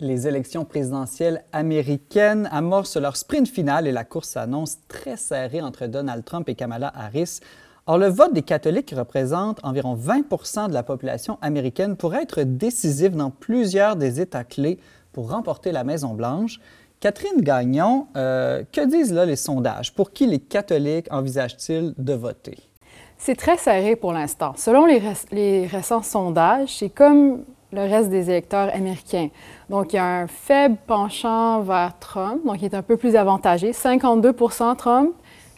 Les élections présidentielles américaines amorcent leur sprint final et la course s'annonce très serrée entre Donald Trump et Kamala Harris. Or, le vote des catholiques, qui représente environ 20 % de la population américaine, pourrait être décisif dans plusieurs des États clés pour remporter la Maison-Blanche. Catherine Gagnon, que disent là les sondages? Pour qui les catholiques envisagent-ils de voter? C'est très serré pour l'instant. Selon les récents sondages, c'est comme le reste des électeurs américains. Donc, il y a un faible penchant vers Trump, donc il est un peu plus avantagé. 52 % Trump,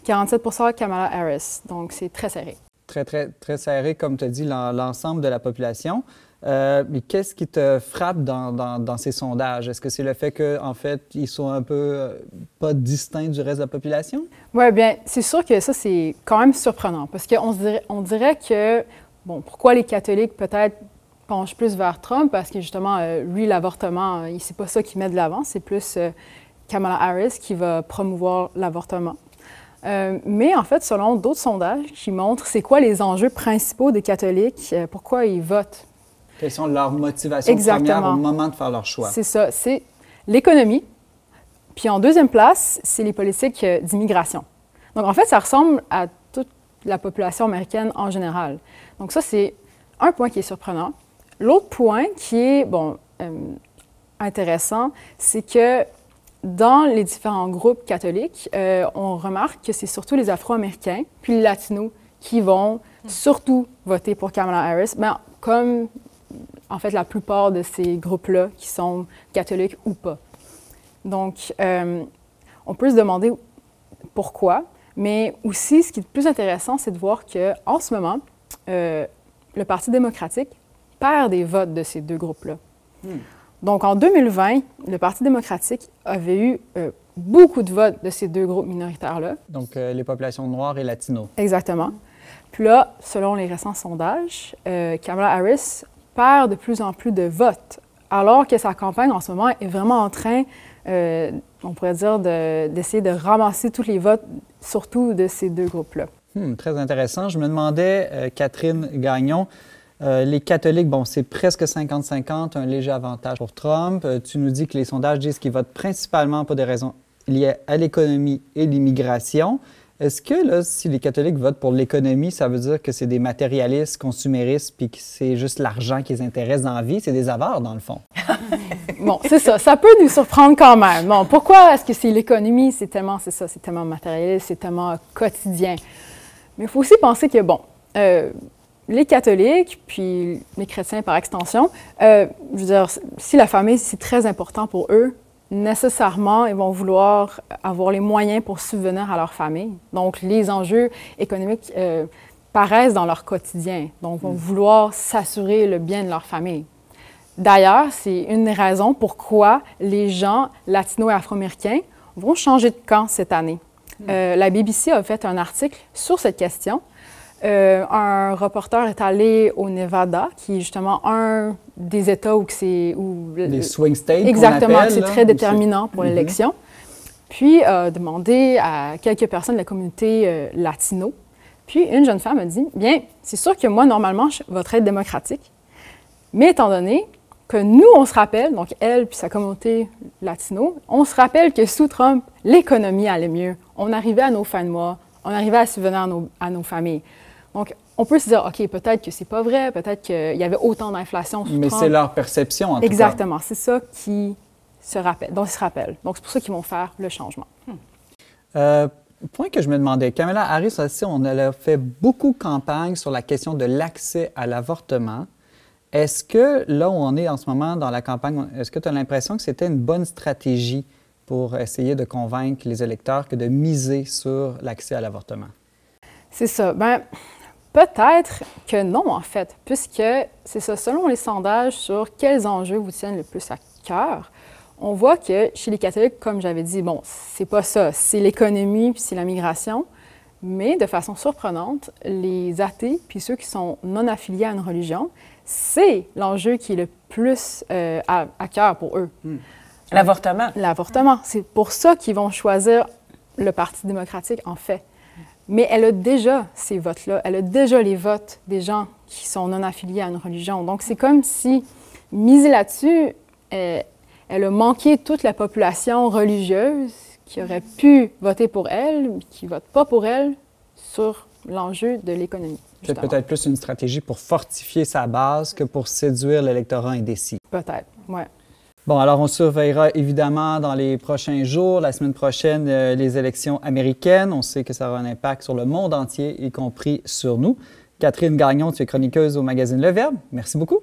47 % Kamala Harris. Donc, c'est très serré. Très serré, comme tu as dit, l'ensemble de la population. Mais qu'est-ce qui te frappe dans ces sondages? Est-ce que c'est le fait qu'en fait, ils sont un peu pas distincts du reste de la population? Oui, bien, c'est sûr que ça, c'est quand même surprenant parce on dirait que, bon, pourquoi les catholiques peut-être penchent plus vers Trump? Parce que justement, lui, l'avortement, c'est pas ça qu'il met de l'avant, c'est plus Kamala Harris qui va promouvoir l'avortement. Mais en fait, selon d'autres sondages qui montrent c'est quoi les enjeux principaux des catholiques, pourquoi ils votent. Quelles sont leurs motivations premières au moment de faire leur choix? C'est ça, c'est l'économie. Puis en deuxième place, c'est les politiques d'immigration. Donc en fait, ça ressemble à toute la population américaine en général. Donc ça, c'est un point qui est surprenant. L'autre point qui est, bon, intéressant, c'est que dans les différents groupes catholiques, on remarque que c'est surtout les Afro-Américains puis les Latinos qui vont surtout voter pour Kamala Harris, mais comme en fait la plupart de ces groupes-là qui sont catholiques ou pas. Donc, on peut se demander pourquoi, mais aussi ce qui est le plus intéressant, c'est de voir qu'en ce moment, le Parti démocratique perd des votes de ces deux groupes-là. Donc, en 2020, le Parti démocratique avait eu beaucoup de votes de ces deux groupes minoritaires-là. Donc, les populations noires et latinos. Exactement. Puis là, selon les récents sondages, Kamala Harris perd de plus en plus de votes, alors que sa campagne, en ce moment, est vraiment en train, on pourrait dire, d'essayer de ramasser tous les votes, surtout de ces deux groupes-là. Très intéressant. Je me demandais, Catherine Gagnon, les catholiques, bon, c'est presque 50-50, un léger avantage pour Trump. Tu nous dis que les sondages disent qu'ils votent principalement pour des raisons liées à l'économie et l'immigration. Est-ce que, là, si les catholiques votent pour l'économie, ça veut dire que c'est des matérialistes, consuméristes, puis que c'est juste l'argent qui les intéresse dans la vie? C'est des avares, dans le fond. Bon, c'est ça. Ça peut nous surprendre quand même. Bon, pourquoi est-ce que c'est l'économie? C'est tellement matérialiste, c'est tellement quotidien. Mais il faut aussi penser que, bon, les catholiques, puis les chrétiens par extension, je veux dire, si la famille, c'est très important pour eux, nécessairement, ils vont vouloir avoir les moyens pour subvenir à leur famille. Donc, les enjeux économiques paraissent dans leur quotidien. Donc, ils vont vouloir s'assurer le bien de leur famille. D'ailleurs, c'est une des raisons pourquoi les gens latinos et afro-américains vont changer de camp cette année. La BBC a fait un article sur cette question. Un reporter est allé au Nevada, qui est justement un des États où c'est... Des swing states. Exactement, appelle, c'est très déterminant pour l'élection. Puis, demandé à quelques personnes de la communauté latino. Puis, une jeune femme a dit, bien, c'est sûr que moi, normalement, je voterais démocratique. Mais étant donné que nous, on se rappelle, donc elle puis sa communauté latino, on se rappelle que sous Trump, l'économie allait mieux. On arrivait à nos fins de mois, on arrivait à subvenir à nos familles. Donc, on peut se dire, OK, peut-être que c'est pas vrai, peut-être qu'il y avait autant d'inflation sous Trump. Mais c'est leur perception, en tout cas. Exactement, c'est ça qui se rappelle, dont ils se rappellent. Donc, c'est pour ça qu'ils vont faire le changement. Point que je me demandais, Kamala Harris aussi, on a fait beaucoup de campagne sur la question de l'accès à l'avortement. Est-ce que, là où on est en ce moment dans la campagne, est-ce que tu as l'impression que c'était une bonne stratégie pour essayer de convaincre les électeurs que de miser sur l'accès à l'avortement? C'est ça. Bien, peut-être que non, en fait, puisque c'est ça, selon les sondages sur quels enjeux vous tiennent le plus à cœur, on voit que chez les catholiques, comme j'avais dit, bon, c'est pas ça, c'est l'économie puis c'est la migration, mais de façon surprenante, les athées puis ceux qui sont non affiliés à une religion, c'est l'enjeu qui est le plus à cœur pour eux. L'avortement. L'avortement. C'est pour ça qu'ils vont choisir le Parti démocratique, en fait. Mais elle a déjà ces votes-là. Elle a déjà les votes des gens qui sont non affiliés à une religion. Donc, c'est comme si miser là-dessus, Elle a manqué toute la population religieuse qui aurait pu voter pour elle, mais qui ne vote pas pour elle sur l'enjeu de l'économie. C'est peut-être plus une stratégie pour fortifier sa base que pour séduire l'électorat indécis. Peut-être, oui. Bon, alors on surveillera évidemment dans les prochains jours, la semaine prochaine, les élections américaines. On sait que ça aura un impact sur le monde entier, y compris sur nous. Catherine Gagnon, tu es chroniqueuse au magazine Le Verbe. Merci beaucoup.